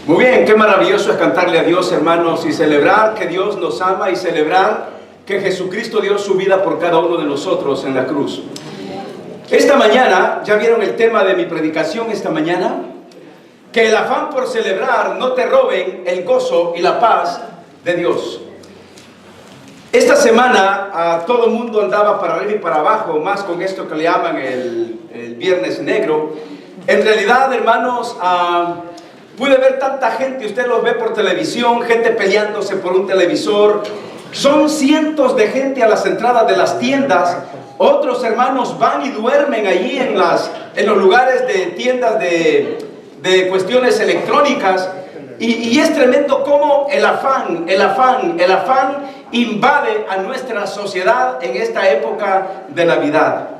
Muy bien, qué maravilloso es cantarle a Dios, hermanos, y celebrar que Dios nos ama y celebrar que Jesucristo dio su vida por cada uno de nosotros en la cruz. Esta mañana, ¿ya vieron el tema de mi predicación esta mañana? Que el afán por celebrar no te roben el gozo y la paz de Dios. Esta semana a todo el mundo andaba para arriba y para abajo, más con esto que le llaman el Viernes Negro. En realidad, hermanos, pude ver tanta gente, usted los ve por televisión, gente peleándose por un televisor. Son cientos de gente a las entradas de las tiendas. Otros hermanos van y duermen allí en los lugares de tiendas de cuestiones electrónicas. Y es tremendo cómo el afán invade a nuestra sociedad en esta época de Navidad.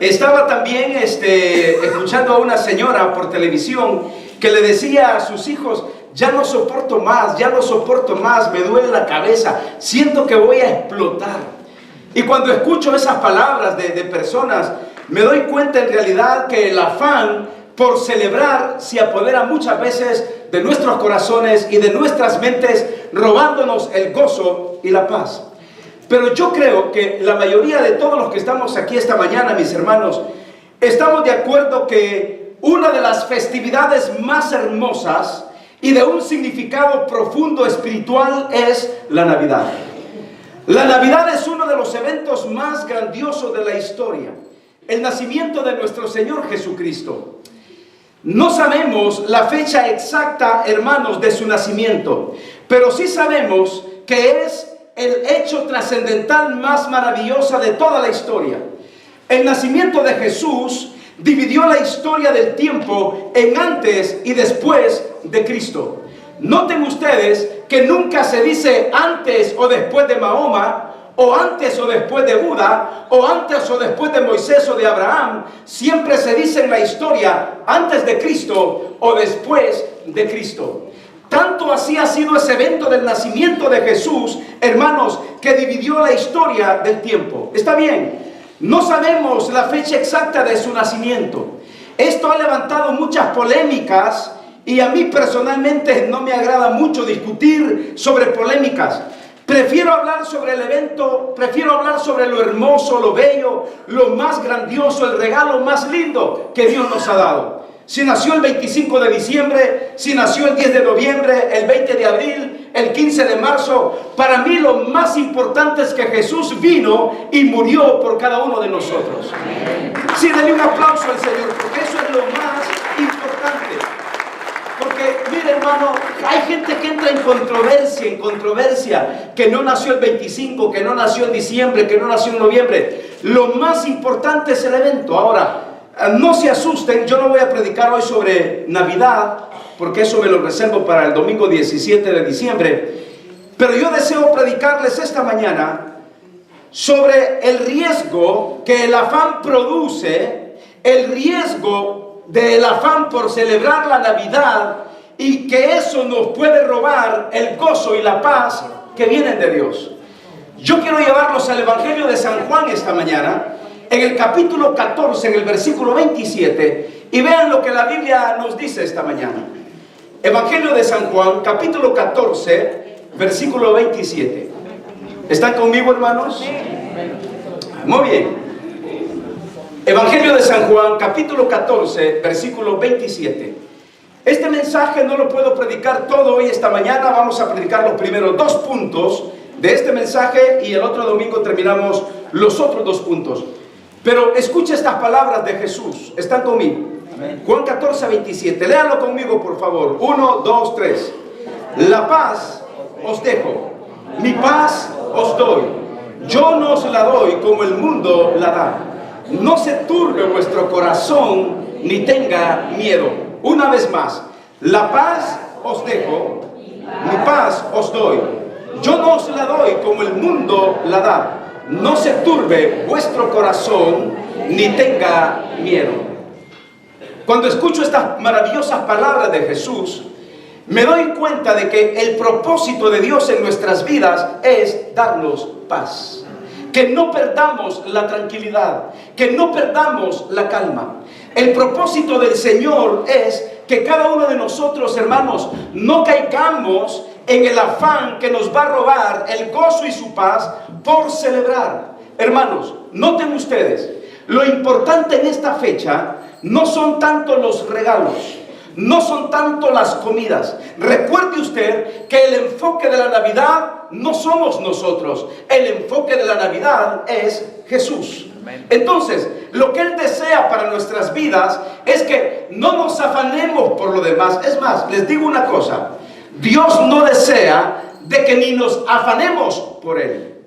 Estaba también escuchando a una señora por televisión que le decía a sus hijos: ya no soporto más, me duele la cabeza, siento que voy a explotar. Y cuando escucho esas palabras de personas, me doy cuenta en realidad que el afán por celebrar se apodera muchas veces de nuestros corazones y de nuestras mentes, robándonos el gozo y la paz. Pero yo creo que la mayoría de todos los que estamos aquí esta mañana, mis hermanos, estamos de acuerdo que una de las festividades más hermosas y de un significado profundo espiritual es la Navidad. La Navidad es uno de los eventos más grandiosos de la historia, el nacimiento de nuestro Señor Jesucristo. No sabemos la fecha exacta, hermanos, de su nacimiento, pero sí sabemos que es el hecho trascendental más maravilloso de toda la historia. El nacimiento de Jesús dividió la historia del tiempo en antes y después de Cristo. Noten ustedes que nunca se dice antes o después de Mahoma, o antes o después de Buda, o antes o después de Moisés o de Abraham. Siempre se dice en la historia antes de Cristo o después de Cristo. Tanto así ha sido ese evento del nacimiento de Jesús, hermanos, que dividió la historia del tiempo. Está bien, no sabemos la fecha exacta de su nacimiento. Esto ha levantado muchas polémicas y a mí personalmente no me agrada mucho discutir sobre polémicas. Prefiero hablar sobre el evento, prefiero hablar sobre lo hermoso, lo bello, lo más grandioso, el regalo más lindo que Dios nos ha dado. Si nació el 25 de diciembre, si nació el 10 de noviembre, el 20 de abril, el 15 de marzo, para mí lo más importante es que Jesús vino y murió por cada uno de nosotros. Sí, denle un aplauso al Señor, porque eso es lo más importante. Porque, mire, hermano, hay gente que entra en controversia, que no nació el 25, que no nació en diciembre, que no nació en noviembre. Lo más importante es el evento. Ahora, no se asusten, yo no voy a predicar hoy sobre Navidad, porque eso me lo reservo para el domingo 17 de diciembre. Pero yo deseo predicarles esta mañana sobre el riesgo que el afán produce, el riesgo del afán por celebrar la Navidad, y que eso nos puede robar el gozo y la paz que vienen de Dios. Yo quiero llevarlos al Evangelio de San Juan esta mañana, en el capítulo 14, en el versículo 27, y vean lo que la Biblia nos dice esta mañana. Evangelio de San Juan, capítulo 14, versículo 27. ¿Están conmigo, hermanos? Muy bien. Evangelio de San Juan, capítulo 14, versículo 27. Este mensaje no lo puedo predicar todo hoy esta mañana. Vamos a predicar los primeros 2 puntos de este mensaje y el otro domingo terminamos los otros 2 puntos. Pero escucha estas palabras de Jesús. ¿Están conmigo? Amén. Juan 14, 27. Léanlo conmigo, por favor. 1, 2, 3. La paz os dejo, mi paz os doy. Yo no os la doy como el mundo la da. No se turbe vuestro corazón, ni tenga miedo. Una vez más, la paz os dejo, mi paz os doy. Yo no os la doy como el mundo la da. No se turbe vuestro corazón, ni tenga miedo. Cuando escucho estas maravillosas palabras de Jesús, me doy cuenta de que el propósito de Dios en nuestras vidas es darnos paz. Que no perdamos la tranquilidad, que no perdamos la calma. El propósito del Señor es que cada uno de nosotros, hermanos, no caigamos en el afán que nos va a robar el gozo y su paz por celebrar. Hermanos, noten ustedes, lo importante en esta fecha no son tanto los regalos, no son tanto las comidas. Recuerde usted que el enfoque de la Navidad no somos nosotros, el enfoque de la Navidad es Jesús. Entonces, lo que Él desea para nuestras vidas es que no nos afanemos por lo demás. Es más, les digo una cosa, Dios no desea de que ni nos afanemos por Él.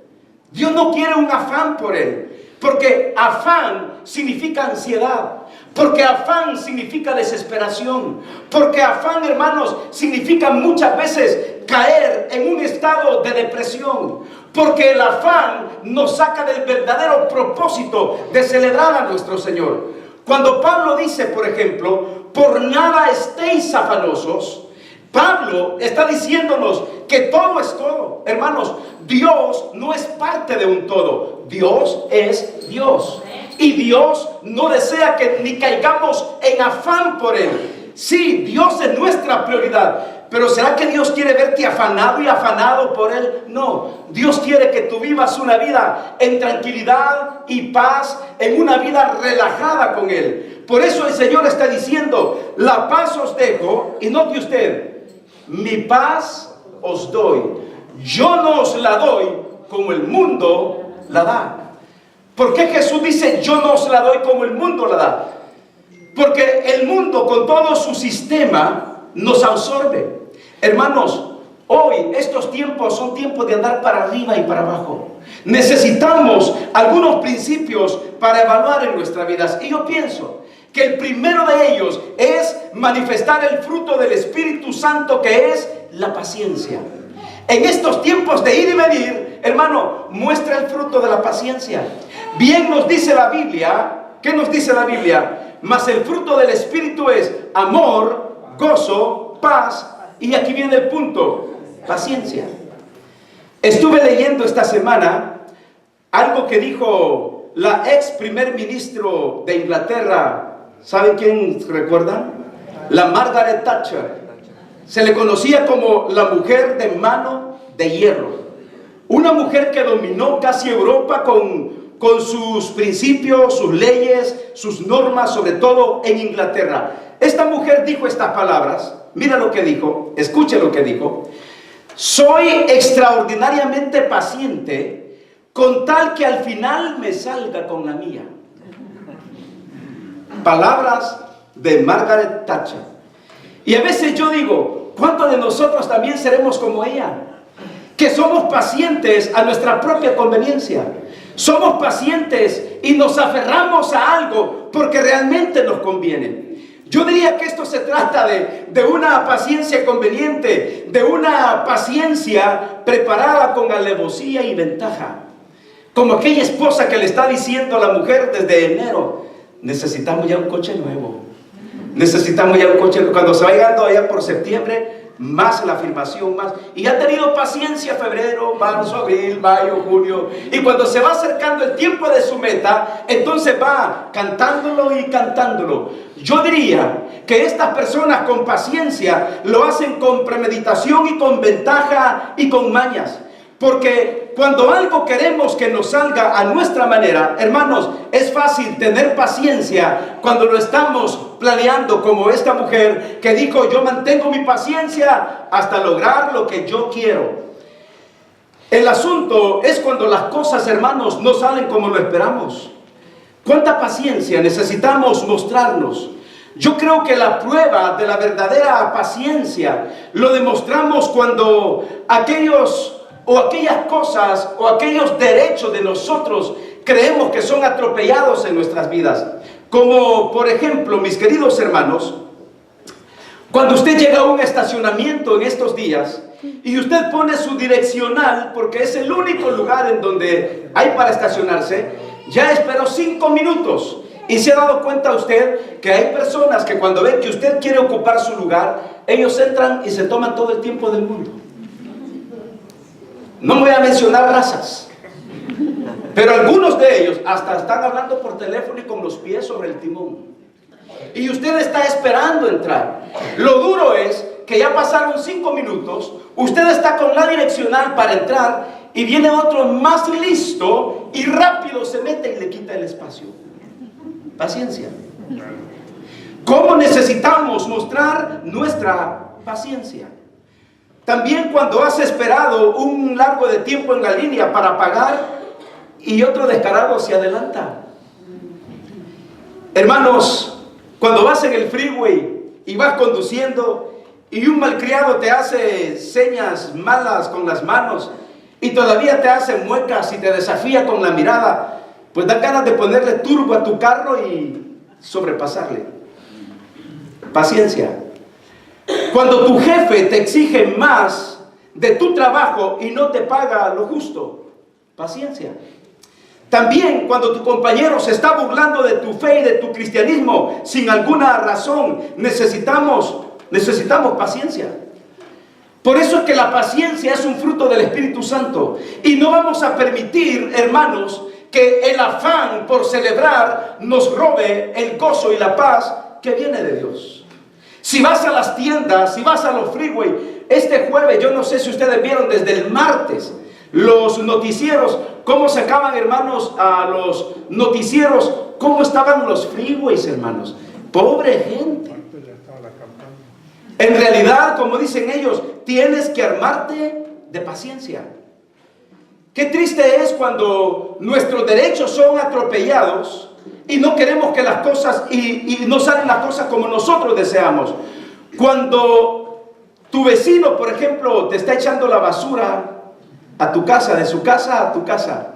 Dios no quiere un afán por Él, porque afán significa ansiedad, porque afán significa desesperación, porque afán, hermanos, significa muchas veces caer en un estado de depresión, porque el afán nos saca del verdadero propósito de celebrar a nuestro Señor. Cuando Pablo dice, por ejemplo, por nada estéis afanosos, Pablo está diciéndonos que todo es todo. Hermanos, Dios no es parte de un todo, Dios es Dios. Y Dios no desea que ni caigamos en afán por Él. Sí, Dios es nuestra prioridad, pero ¿será que Dios quiere verte afanado y afanado por Él? No, Dios quiere que tú vivas una vida en tranquilidad y paz, en una vida relajada con Él. Por eso el Señor está diciendo, la paz os dejo, y note usted, mi paz os doy. Yo no os la doy como el mundo la da. ¿Por qué Jesús dice, yo no os la doy como el mundo la da? Porque el mundo con todo su sistema nos absorbe. Hermanos, hoy estos tiempos son tiempos de andar para arriba y para abajo. Necesitamos algunos principios para evaluar en nuestras vidas. Y yo pienso que el primero de ellos es manifestar el fruto del Espíritu Santo, que es la paciencia. En estos tiempos de ir y venir, hermano, muestra el fruto de la paciencia. Bien nos dice la Biblia, ¿qué nos dice la Biblia? Mas el fruto del Espíritu es amor, gozo, paz, y aquí viene el punto, paciencia. Estuve leyendo esta semana algo que dijo la ex primer ministro de Inglaterra. ¿Saben quién recuerdan? La Margaret Thatcher. Se le conocía como la mujer de mano de hierro. Una mujer que dominó casi Europa con sus principios, sus leyes, sus normas, sobre todo en Inglaterra. Esta mujer dijo estas palabras. Mira lo que dijo, escuche lo que dijo. Soy extraordinariamente paciente con tal que al final me salga con la mía. Palabras de Margaret Thatcher. Y a veces yo digo, ¿cuántos de nosotros también seremos como ella? Que somos pacientes a nuestra propia conveniencia. Somos pacientes y nos aferramos a algo porque realmente nos conviene. Yo diría que esto se trata de una paciencia conveniente, de una paciencia preparada con alevosía y ventaja. Como aquella esposa que le está diciendo a la mujer desde enero, necesitamos ya un coche nuevo. Necesitamos ya un coche nuevo. Cuando se va llegando allá por septiembre, más la afirmación, más. Y ha tenido paciencia febrero, marzo, abril, mayo, junio. Y cuando se va acercando el tiempo de su meta, entonces va cantándolo y cantándolo. Yo diría que estas personas con paciencia lo hacen con premeditación y con ventaja y con mañas. Porque cuando algo queremos que nos salga a nuestra manera, hermanos, es fácil tener paciencia cuando lo estamos planeando, como esta mujer que dijo, yo mantengo mi paciencia hasta lograr lo que yo quiero. El asunto es cuando las cosas, hermanos, no salen como lo esperamos. ¿Cuánta paciencia necesitamos mostrarnos? Yo creo que la prueba de la verdadera paciencia lo demostramos cuando aquellas cosas o aquellos derechos de nosotros creemos que son atropellados en nuestras vidas. Como por ejemplo, mis queridos hermanos, cuando usted llega a un estacionamiento en estos días y usted pone su direccional, porque es el único lugar en donde hay para estacionarse, ya esperó 5 minutos. Y se ha dado cuenta usted que hay personas que cuando ven que usted quiere ocupar su lugar, ellos entran y se toman todo el tiempo del mundo. No voy a mencionar razas, pero algunos de ellos hasta están hablando por teléfono y con los pies sobre el timón. y usted está esperando entrar. Lo duro es que ya pasaron 5 minutos, usted está con la direccional para entrar y viene otro más listo y rápido se mete y le quita el espacio. Paciencia. ¿Cómo necesitamos mostrar nuestra paciencia? También cuando has esperado un largo de tiempo en la línea para pagar y otro descarado se adelanta. Hermanos, cuando vas en el freeway y vas conduciendo y un malcriado te hace señas malas con las manos y todavía te hace muecas y te desafía con la mirada, pues dan ganas de ponerle turbo a tu carro y sobrepasarle. Paciencia. Cuando tu jefe te exige más de tu trabajo y no te paga lo justo, paciencia. También cuando tu compañero se está burlando de tu fe y de tu cristianismo sin alguna razón, necesitamos paciencia. Por eso es que la paciencia es un fruto del Espíritu Santo. Y no vamos a permitir, hermanos, que el afán por celebrar nos robe el gozo y la paz que viene de Dios. Si vas a las tiendas, si vas a los freeway, este jueves, yo no sé si ustedes vieron desde el martes los noticieros, cómo sacaban, hermanos, a los noticieros, cómo estaban los freeways, hermanos. Pobre gente. En realidad, como dicen ellos, tienes que armarte de paciencia. Qué triste es cuando nuestros derechos son atropellados y no queremos que las cosas, y no salen las cosas como nosotros deseamos. Cuando tu vecino, por ejemplo, te está echando la basura a tu casa, de su casa a tu casa.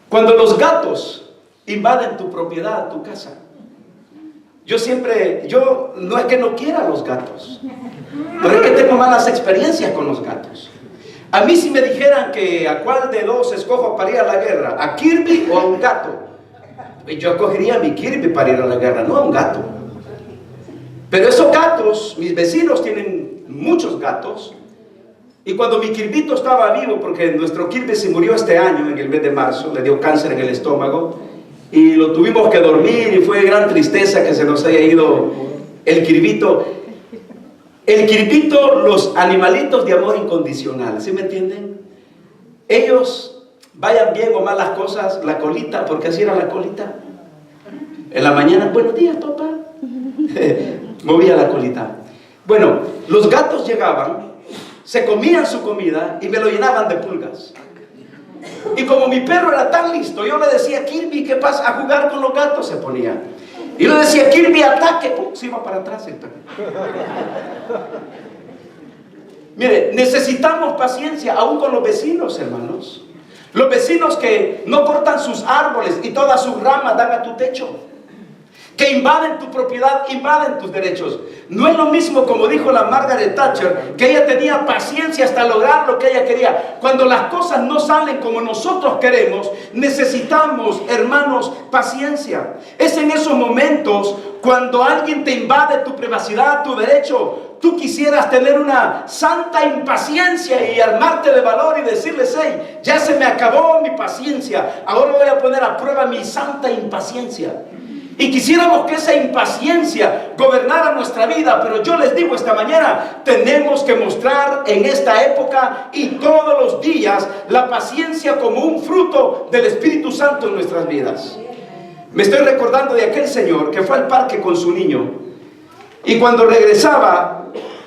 Cuando los gatos invaden tu propiedad, tu casa. Yo no es que no quiera a los gatos, pero es que tengo malas experiencias con los gatos. A mí si me dijeran que a cuál de dos escojo para ir a la guerra, a Kirby o a un gato, yo escogería a mi Kirby para ir a la guerra, no a un gato. Pero esos gatos, mis vecinos tienen muchos gatos, y cuando mi Kirbito estaba vivo, porque nuestro Kirby se murió este año en el mes de marzo, le dio cáncer en el estómago, y lo tuvimos que dormir, y fue gran tristeza que se nos haya ido el Kirbito. El Kirbito, los animalitos de amor incondicional, ¿sí me entienden? Ellos, vayan bien o mal las cosas, la colita, porque así era la colita. En la mañana, buenos días, papá. Movía la colita. Bueno, los gatos llegaban, se comían su comida y me lo llenaban de pulgas. Y como mi perro era tan listo, yo le decía, Kirby, ¿qué pasa? A jugar con los gatos se ponía. Y le decía, Kirby, ataque. ¡Pum! Se iba para atrás el perro. Mire, necesitamos paciencia aún con los vecinos, hermanos. Los vecinos que no cortan sus árboles y todas sus ramas dan a tu techo, que invaden tu propiedad, invaden tus derechos. No es lo mismo, como dijo la Margaret Thatcher, que ella tenía paciencia hasta lograr lo que ella quería. Cuando las cosas no salen como nosotros queremos, necesitamos, hermanos, paciencia. Es en esos momentos cuando alguien te invade tu privacidad, tu derecho. Tú quisieras tener una santa impaciencia y armarte de valor y decirles, hey, ya se me acabó mi paciencia, ahora voy a poner a prueba mi santa impaciencia. Y quisiéramos que esa impaciencia gobernara nuestra vida, pero yo les digo esta mañana, tenemos que mostrar en esta época y todos los días la paciencia como un fruto del Espíritu Santo en nuestras vidas. Me estoy recordando de aquel señor que fue al parque con su niño y cuando regresaba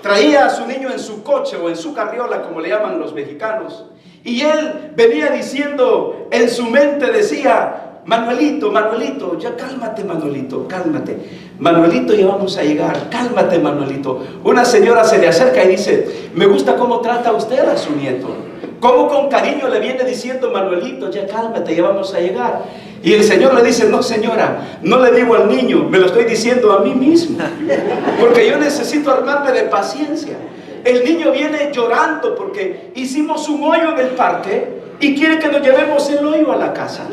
traía a su niño en su coche o en su carriola, como le llaman los mexicanos, y él venía diciendo, en su mente decía, Manuelito, Manuelito, ya cálmate, Manuelito, cálmate. Manuelito, ya vamos a llegar, cálmate, Manuelito. Una señora se le acerca y dice, me gusta cómo trata usted a su nieto. Cómo con cariño le viene diciendo, Manuelito, ya cálmate, ya vamos a llegar. Y el señor le dice, no señora, no le digo al niño, me lo estoy diciendo a mí mismo. Porque yo necesito armarme de paciencia. El niño viene llorando porque hicimos un hoyo en el parque y quiere que nos llevemos el hoyo a la casa.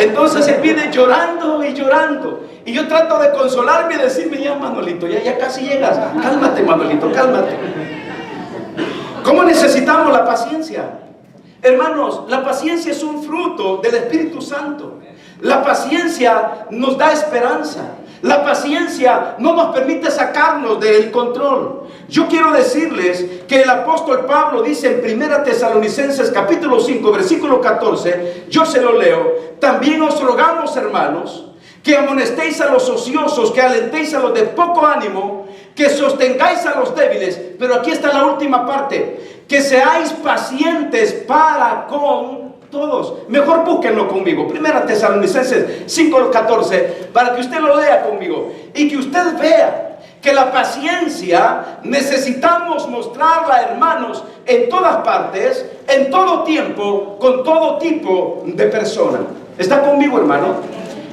Entonces él viene llorando y llorando. Y yo trato de consolarme y decirme, ya Manuelito, ya casi llegas. Cálmate, Manuelito, cálmate. ¿Cómo necesitamos la paciencia? Hermanos, la paciencia es un fruto del Espíritu Santo. La paciencia nos da esperanza. La paciencia no nos permite sacarnos del control. Yo quiero decirles que el apóstol Pablo dice en 1 Tesalonicenses capítulo 5 versículo 14, yo se lo leo: también os rogamos, hermanos, que amonestéis a los ociosos, que alentéis a los de poco ánimo, que sostengáis a los débiles. Pero aquí está la última parte: que seáis pacientes para con todos. Mejor búsquenlo conmigo, 1 Tesalonicenses 5:14, para que usted lo lea conmigo y que usted vea que la paciencia necesitamos mostrarla, hermanos, en todas partes, en todo tiempo, con todo tipo de persona. ¿Está conmigo, hermano?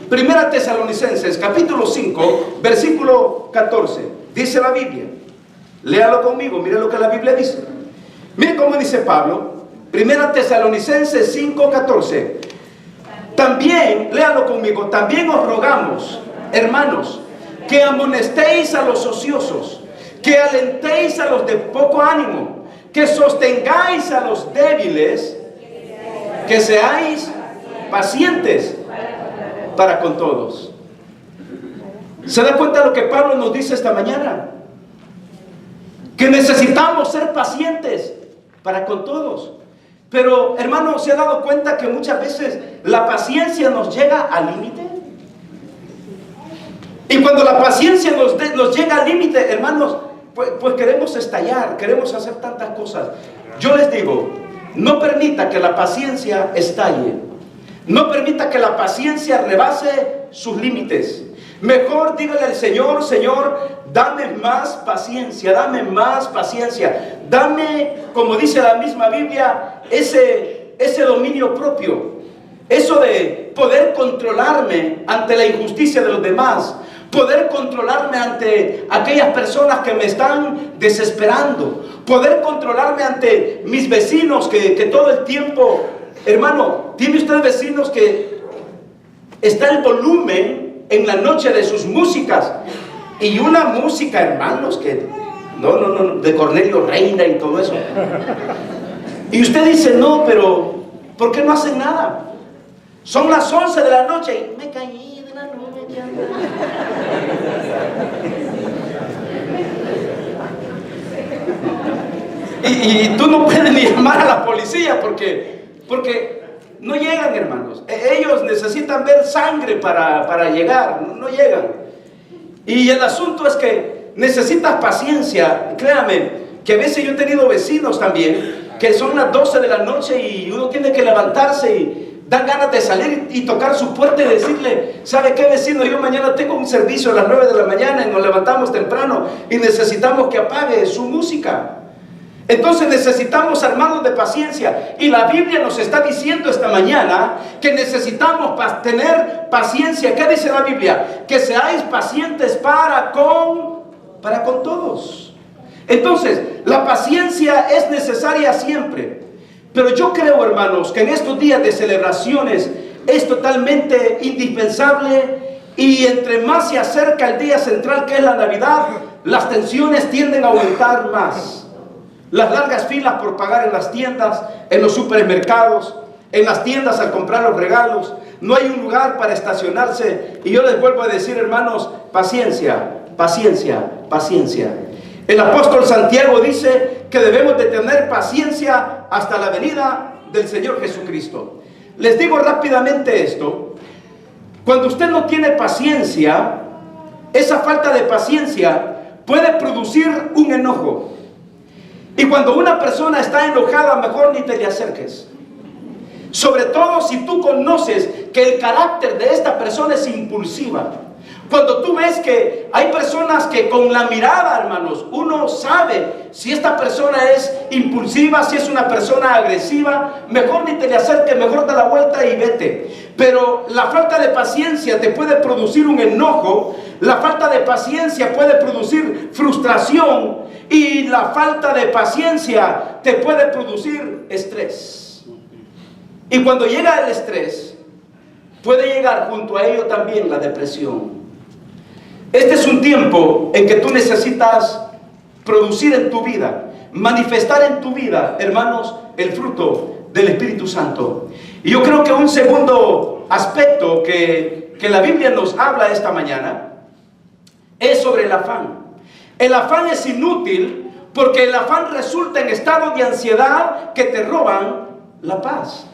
1 Tesalonicenses capítulo 5 versículo 14, dice la Biblia. Léalo conmigo, mire lo que la Biblia dice. Mire cómo dice Pablo, 1 Tesalonicenses 5:14. También, léalo conmigo, también os rogamos, hermanos, que amonestéis a los ociosos, que alentéis a los de poco ánimo, que sostengáis a los débiles, que seáis pacientes para con todos. ¿Se da cuenta de lo que Pablo nos dice esta mañana? Que necesitamos ser pacientes para con todos. Pero, hermano, ¿se ha dado cuenta que muchas veces la paciencia nos llega al límite? Y cuando la paciencia nos llega al límite, hermanos, pues queremos estallar, queremos hacer tantas cosas. Yo les digo, no permita que la paciencia estalle. No permita que la paciencia rebase sus límites. Mejor dígale al Señor: Señor, dame más paciencia, dame más paciencia. Dame, como dice la misma Biblia, ese dominio propio. Eso de poder controlarme ante la injusticia de los demás. Poder controlarme ante aquellas personas que me están desesperando. Poder controlarme ante mis vecinos que todo el tiempo... Hermano, ¿tiene usted vecinos que está el volumen en la noche de sus músicas? Y una música, hermanos, que... No, de Cornelio Reina y todo eso. Y usted dice, no, pero ¿por qué no hacen nada? Son las 11 de la noche y me caí de la nube que anda. Y tú no puedes ni llamar a la policía porque no llegan, hermanos. Ellos necesitan ver sangre para llegar, no llegan. Y el asunto es que necesitas paciencia. Créame que a veces yo he tenido vecinos también que son las 12 de la noche y uno tiene que levantarse y dan ganas de salir y tocar su puerta y decirle: ¿sabe qué, vecino? Yo mañana tengo un servicio a las 9 de la mañana y nos levantamos temprano y necesitamos que apague su música. Entonces necesitamos armarnos de paciencia. Y la Biblia nos está diciendo esta mañana que necesitamos tener paciencia. ¿Qué dice la Biblia? Que seáis pacientes para con todos. Entonces, la paciencia es necesaria siempre. Pero yo creo, hermanos, que en estos días de celebraciones es totalmente indispensable. Y entre más se acerca el día central, que es la Navidad, las tensiones tienden a aumentar más. Las largas filas por pagar en las tiendas, en los supermercados, en las tiendas al comprar los regalos. No hay un lugar para estacionarse. Y yo les vuelvo a decir, hermanos, paciencia, paciencia, paciencia. El apóstol Santiago dice que debemos de tener paciencia hasta la venida del Señor Jesucristo. Les digo rápidamente esto. Cuando usted no tiene paciencia, esa falta de paciencia puede producir un enojo. Y cuando una persona está enojada, mejor ni te le acerques. Sobre todo si tú conoces que el carácter de esta persona es impulsiva. Cuando tú ves que hay personas que con la mirada, hermanos, uno sabe si esta persona es impulsiva, si es una persona agresiva, mejor ni te le acerques, mejor da la vuelta y vete. Pero la falta de paciencia te puede producir un enojo, la falta de paciencia puede producir frustración y la falta de paciencia te puede producir estrés. Y cuando llega el estrés, puede llegar junto a ello también la depresión. Este es un tiempo en que tú necesitas producir en tu vida, manifestar en tu vida, hermanos, el fruto del Espíritu Santo. Y yo creo que un segundo aspecto que la Biblia nos habla esta mañana es sobre el afán. El afán es inútil porque el afán resulta en estados de ansiedad que te roban la paz.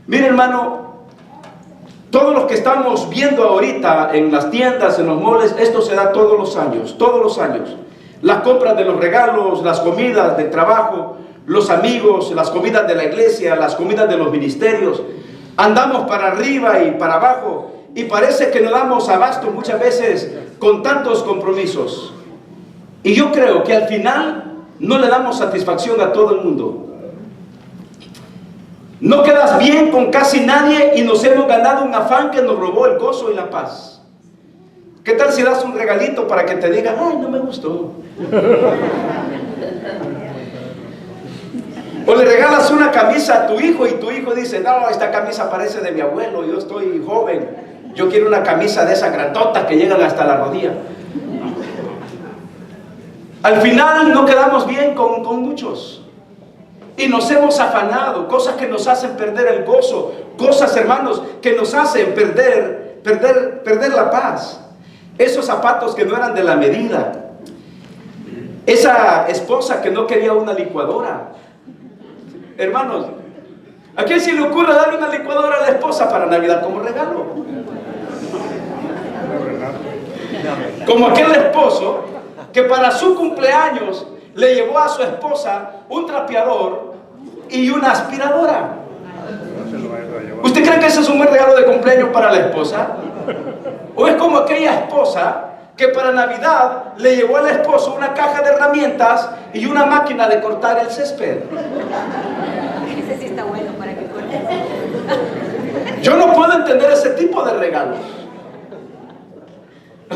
Mire, hermano, todos los que estamos viendo ahorita en las tiendas, en los moles, esto se da todos los años, todos los años. Las compras de los regalos, las comidas del trabajo, los amigos, las comidas de la iglesia, las comidas de los ministerios. Andamos para arriba y para abajo y parece que no damos abasto muchas veces con tantos compromisos. Y yo creo que al final no le damos satisfacción a todo el mundo. No quedas bien con casi nadie y nos hemos ganado un afán que nos robó el gozo y la paz. ¿Qué tal si das un regalito para que te digan, ay, no me gustó? O le regalas una camisa a tu hijo y tu hijo dice, no, esta camisa parece de mi abuelo, yo estoy joven, yo quiero una camisa de esas grandotas que llegan hasta la rodilla. Al final no quedamos bien con muchos. Y nos hemos afanado, cosas que nos hacen perder el gozo, cosas, hermanos, que nos hacen perder la paz. Esos zapatos que no eran de la medida. Esa esposa que no quería una licuadora. Hermanos, ¿a quién se le ocurre darle una licuadora a la esposa para Navidad como regalo? Como aquel esposo que para su cumpleaños le llevó a su esposa un trapeador y una aspiradora. ¿Usted cree que ese es un buen regalo de cumpleaños para la esposa? ¿O es como aquella esposa que para Navidad le llevó al esposo una caja de herramientas y una máquina de cortar el césped? Ese sí está bueno para que corte. Yo no puedo entender ese tipo de regalos.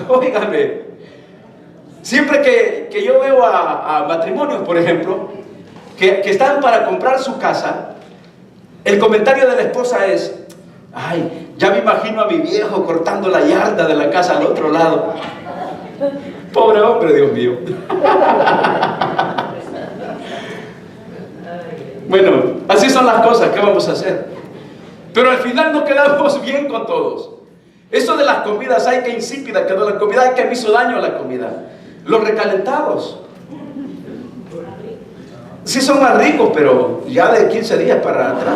Óigame, siempre que yo veo a matrimonios, por ejemplo, que están para comprar su casa, el comentario de la esposa es, ay, ya me imagino a mi viejo cortando la yarda de la casa al otro lado. Pobre hombre, Dios mío. Bueno, así son las cosas, ¿qué vamos a hacer? Pero al final no quedamos bien con todos. Eso de las comidas, ay, que insípida quedó la comida, ay, que me hizo daño la comida. Los recalentados sí son más ricos, pero ya de 15 días para atrás.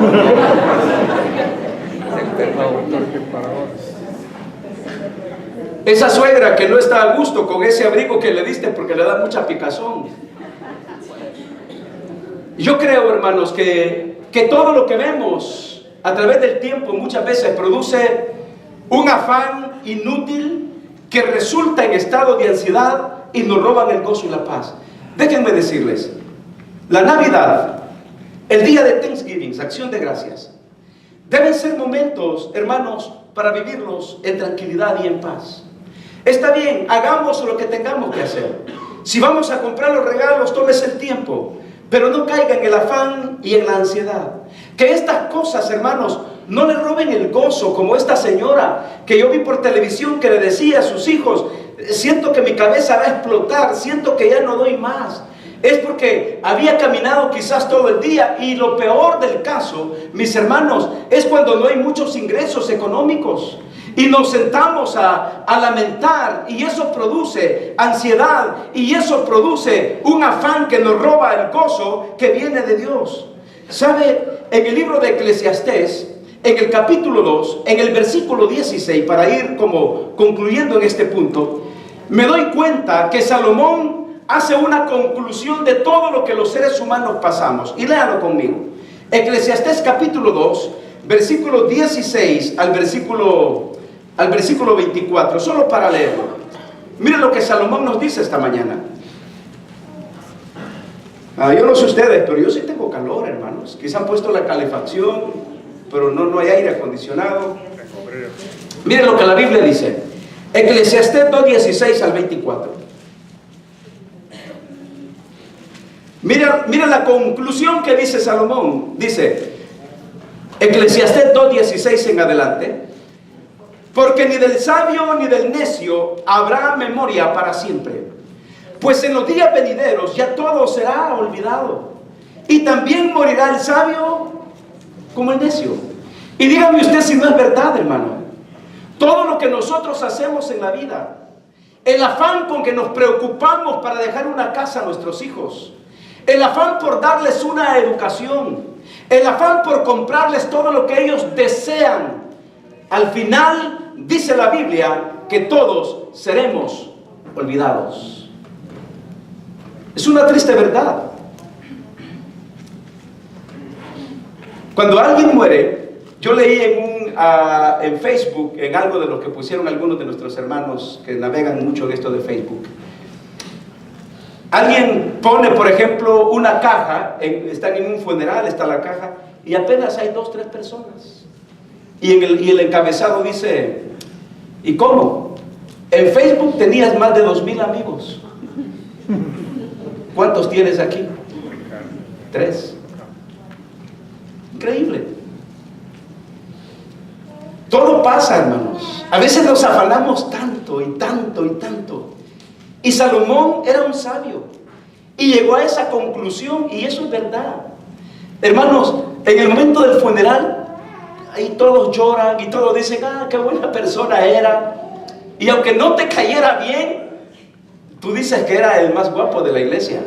Esa suegra que no está a gusto con ese abrigo que le diste porque le da mucha picazón. Yo creo, hermanos, que todo lo que vemos a través del tiempo muchas veces produce un afán inútil que resulta en estado de ansiedad y nos roban el gozo y la paz. Déjenme decirles, la Navidad, el día de Thanksgiving, acción de gracias, deben ser momentos, hermanos, para vivirlos en tranquilidad y en paz. Está bien, hagamos lo que tengamos que hacer. Si vamos a comprar los regalos, tómese el tiempo, pero no caiga en el afán y en la ansiedad. Que estas cosas, hermanos, no le roben el gozo, como esta señora que yo vi por televisión que le decía a sus hijos, siento que mi cabeza va a explotar, siento que ya no doy más. Es porque había caminado quizás todo el día, y lo peor del caso, mis hermanos, es cuando no hay muchos ingresos económicos y nos sentamos a lamentar, y eso produce ansiedad, y eso produce un afán que nos roba el gozo que viene de Dios. ¿Sabe? En el libro de Eclesiastés, en el capítulo 2, en el versículo 16, para ir como concluyendo en este punto, me doy cuenta que Salomón hace una conclusión de todo lo que los seres humanos pasamos. Y léalo conmigo. Eclesiastés capítulo 2, versículo 16 al versículo 24, solo para leerlo. Miren lo que Salomón nos dice esta mañana. Yo no sé ustedes, pero yo sí tengo calor, hermanos. Quizá han puesto la calefacción, pero no hay aire acondicionado. Miren lo que la Biblia dice. Eclesiastés 2, 16 al 24. Mira la conclusión que dice Salomón. Dice, Eclesiastés 2, 16 en adelante: porque ni del sabio ni del necio habrá memoria para siempre, pues en los días venideros ya todo será olvidado, y también morirá el sabio como el necio. Y dígame usted si no es verdad, hermano. Todo lo que nosotros hacemos en la vida, el afán con que nos preocupamos para dejar una casa a nuestros hijos, el afán por darles una educación, el afán por comprarles todo lo que ellos desean, al final dice la Biblia que todos seremos olvidados. Es una triste verdad. Cuando alguien muere, yo leí en Facebook, en algo de lo que pusieron algunos de nuestros hermanos que navegan mucho en esto de Facebook. Alguien pone, por ejemplo, una caja, están en un funeral, está la caja, y apenas hay 2 o 3 personas. Y el encabezado dice, ¿y cómo? En Facebook tenías más de 2,000 amigos. ¿Cuántos tienes aquí? 3. Increíble. Todo pasa, hermanos. A veces nos afanamos tanto y tanto y tanto. Y Salomón era un sabio y llegó a esa conclusión, y eso es verdad. Hermanos, en el momento del funeral, ahí todos lloran y todos dicen, qué buena persona era. Y aunque no te cayera bien, tú dices que era el más guapo de la iglesia.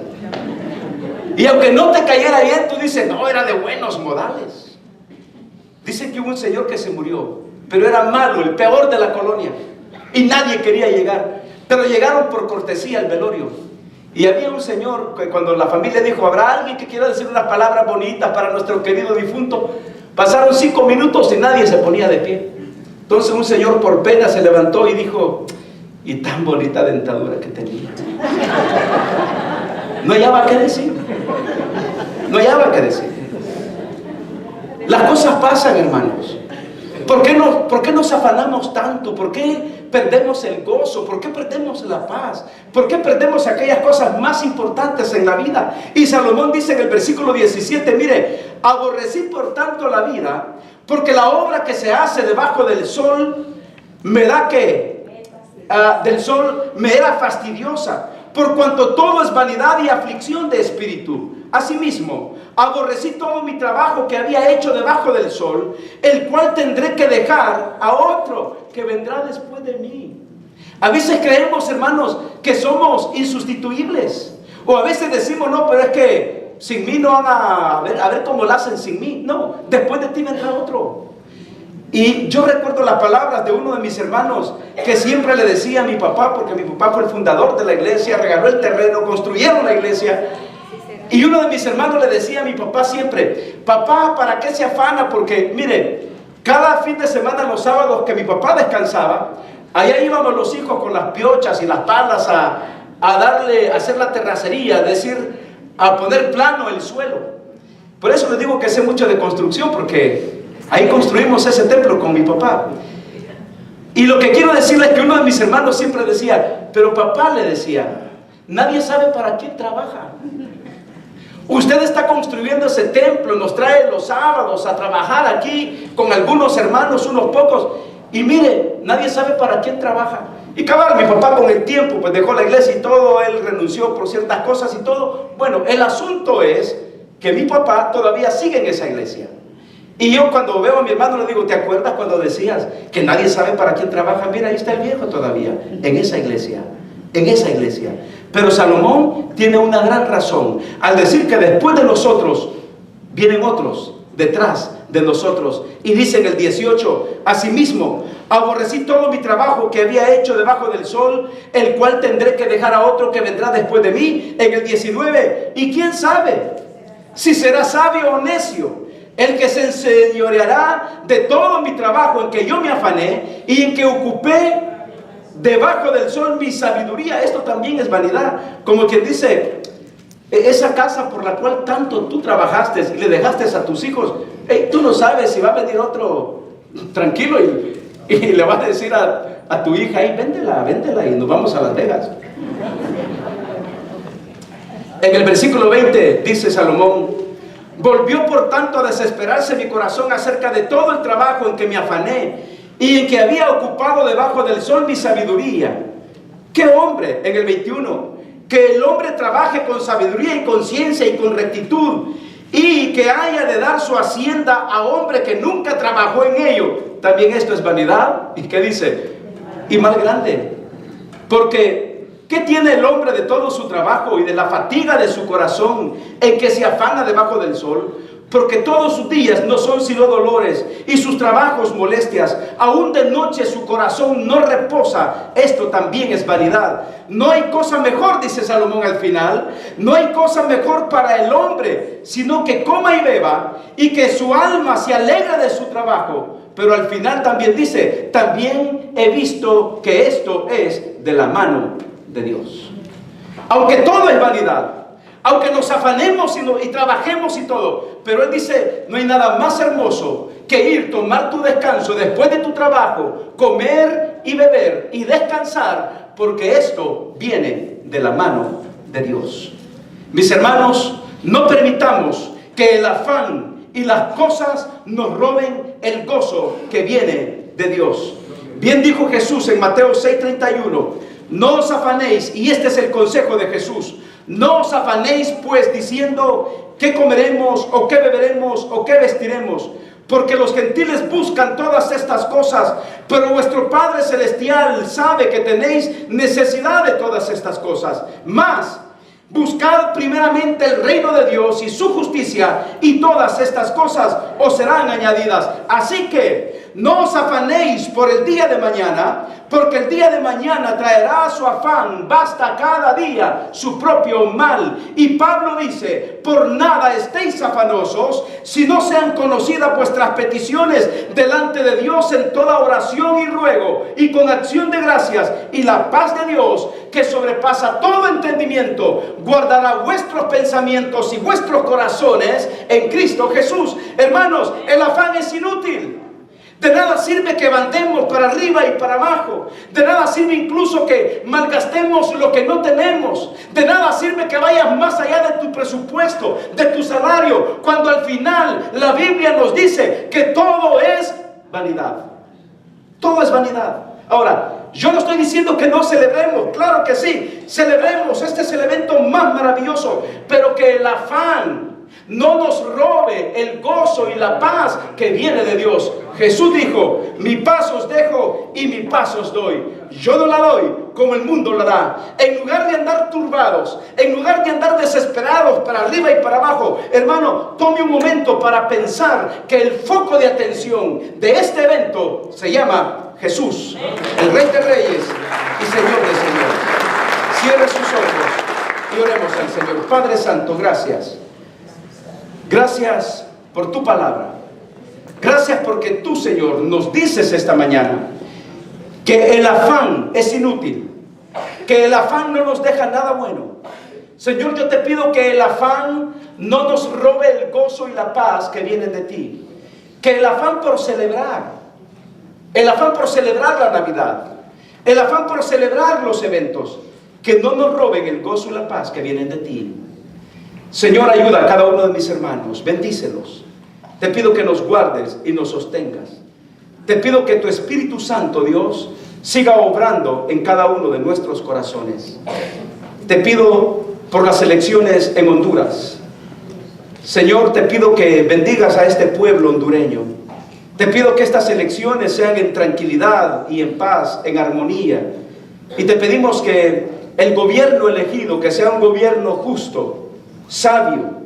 Y aunque no te cayera bien, tú dices, no, era de buenos modales. Dicen que hubo un señor que se murió, pero era malo, el peor de la colonia, y nadie quería llegar, pero llegaron por cortesía al velorio. Y había un señor que, cuando la familia dijo, ¿habrá alguien que quiera decir unas palabras bonitas para nuestro querido difunto? Pasaron 5 minutos y nadie se ponía de pie. Entonces un señor por pena se levantó y dijo, y tan bonita dentadura que tenía. No hallaba qué decir. No hallaba qué decir. Las cosas pasan, hermanos. ¿Por qué nos afanamos tanto? ¿Por qué perdemos el gozo? ¿Por qué perdemos la paz? ¿Por qué perdemos aquellas cosas más importantes en la vida? Y Salomón dice en el versículo 17, mire, aborrecí por tanto la vida, porque la obra que se hace debajo del sol me da del sol me era fastidiosa, por cuanto todo es vanidad y aflicción de espíritu. Asimismo, aborrecí todo mi trabajo que había hecho debajo del sol, el cual tendré que dejar a otro que vendrá después de mí. A veces creemos, hermanos, que somos insustituibles. O a veces decimos, no, pero es que sin mí no van a ver cómo lo hacen sin mí. No, después de ti vendrá otro. Y yo recuerdo las palabras de uno de mis hermanos que siempre le decía a mi papá, porque mi papá fue el fundador de la iglesia, regaló el terreno, construyeron la iglesia. Y uno de mis hermanos le decía a mi papá siempre, papá, ¿para qué se afana? Porque mire, cada fin de semana, los sábados que mi papá descansaba, allá íbamos los hijos con las piochas y las palas a hacer la terracería, a poner plano el suelo. Por eso les digo que sé mucho de construcción, porque ahí construimos ese templo con mi papá. Y lo que quiero decirles es que uno de mis hermanos siempre decía, pero papá, le decía, nadie sabe para quién trabaja. Usted está construyendo ese templo, nos trae los sábados a trabajar aquí con algunos hermanos, unos pocos, y mire, nadie sabe para quién trabaja. Y cabal, mi papá con el tiempo pues dejó la iglesia y todo, él renunció por ciertas cosas y todo. Bueno, el asunto es que mi papá todavía sigue en esa iglesia. Y yo cuando veo a mi hermano le digo, ¿te acuerdas cuando decías que nadie sabe para quién trabaja? Mira, ahí está el viejo todavía, en esa iglesia, en esa iglesia. Pero Salomón tiene una gran razón al decir que después de nosotros vienen otros detrás de nosotros. Y dice en el 18, asimismo, aborrecí todo mi trabajo que había hecho debajo del sol, el cual tendré que dejar a otro que vendrá después de mí. En el 19, y quién sabe si será sabio o necio el que se enseñoreará de todo mi trabajo en que yo me afané y en que ocupé debajo del sol mi sabiduría. Esto también es vanidad. Como quien dice, esa casa por la cual tanto tú trabajaste y le dejaste a tus hijos, tú no sabes si va a venir otro tranquilo y le vas a decir a tu hija, véndela y nos vamos a Las Vegas. En el versículo 20 dice Salomón, volvió por tanto a desesperarse mi corazón acerca de todo el trabajo en que me afané y en que había ocupado debajo del sol mi sabiduría. ¿Qué hombre? En el 21, que el hombre trabaje con sabiduría y conciencia y con rectitud, y que haya de dar su hacienda a hombre que nunca trabajó en ello. También esto es vanidad. ¿Y qué dice? Y mal grande. Porque, ¿qué tiene el hombre de todo su trabajo y de la fatiga de su corazón en que se afana debajo del sol? Porque todos sus días no son sino dolores y sus trabajos molestias. Aún de noche su corazón no reposa. Esto también es vanidad. No hay cosa mejor, dice Salomón al final, no hay cosa mejor para el hombre, sino que coma y beba y que su alma se alegre de su trabajo. Pero al final también dice, también he visto que esto es de la mano de Dios. Aunque todo es vanidad, aunque nos afanemos y trabajemos y todo, pero Él dice, no hay nada más hermoso que ir, tomar tu descanso después de tu trabajo, comer y beber y descansar, porque esto viene de la mano de Dios. Mis hermanos, no permitamos que el afán y las cosas nos roben el gozo que viene de Dios. Bien dijo Jesús en Mateo 6:31, no os afanéis, y este es el consejo de Jesús, no os afanéis pues diciendo qué comeremos o qué beberemos o qué vestiremos, porque los gentiles buscan todas estas cosas, pero vuestro Padre Celestial sabe que tenéis necesidad de todas estas cosas. Mas buscad primeramente el reino de Dios y su justicia, y todas estas cosas os serán añadidas. Así que no os afanéis por el día de mañana, porque el día de mañana traerá su afán. Basta cada día su propio mal. Y Pablo dice, por nada estéis afanosos, si no sean conocidas vuestras peticiones delante de Dios en toda oración y ruego, y con acción de gracias, y la paz de Dios, que sobrepasa todo entendimiento, guardará vuestros pensamientos y vuestros corazones en Cristo Jesús. Hermanos, el afán es inútil. De nada sirve que andemos para arriba y para abajo. De nada sirve incluso que malgastemos lo que no tenemos. De nada sirve que vayas más allá de tu presupuesto, de tu salario, cuando al final la Biblia nos dice que todo es vanidad. Todo es vanidad. Ahora, yo no estoy diciendo que no celebremos, claro que sí, celebremos, este es el evento más maravilloso, pero que el afán no nos robe el gozo y la paz que viene de Dios. Jesús dijo, mi paz os dejo y mi paz os doy. Yo no la doy como el mundo la da. En lugar de andar turbados, en lugar de andar desesperados para arriba y para abajo, hermano, tome un momento para pensar que el foco de atención de este evento se llama Jesús, el Rey de Reyes y Señor de Señores. Cierre sus ojos y oremos al Señor. Padre Santo, gracias. Gracias por tu palabra. Gracias porque tú, Señor, nos dices esta mañana que el afán es inútil, que el afán no nos deja nada bueno. Señor, yo te pido que el afán no nos robe el gozo y la paz que vienen de ti. Que el afán por celebrar, la Navidad, el afán por celebrar los eventos, que no nos roben el gozo y la paz que vienen de ti. Señor, ayuda a cada uno de mis hermanos, bendícelos. Te pido que nos guardes y nos sostengas. Te pido que tu Espíritu Santo, Dios, siga obrando en cada uno de nuestros corazones. Te pido por las elecciones en Honduras. Señor, te pido que bendigas a este pueblo hondureño. Te pido que estas elecciones sean en tranquilidad y en paz, en armonía. Y te pedimos que el gobierno elegido, que sea un gobierno justo, sabio,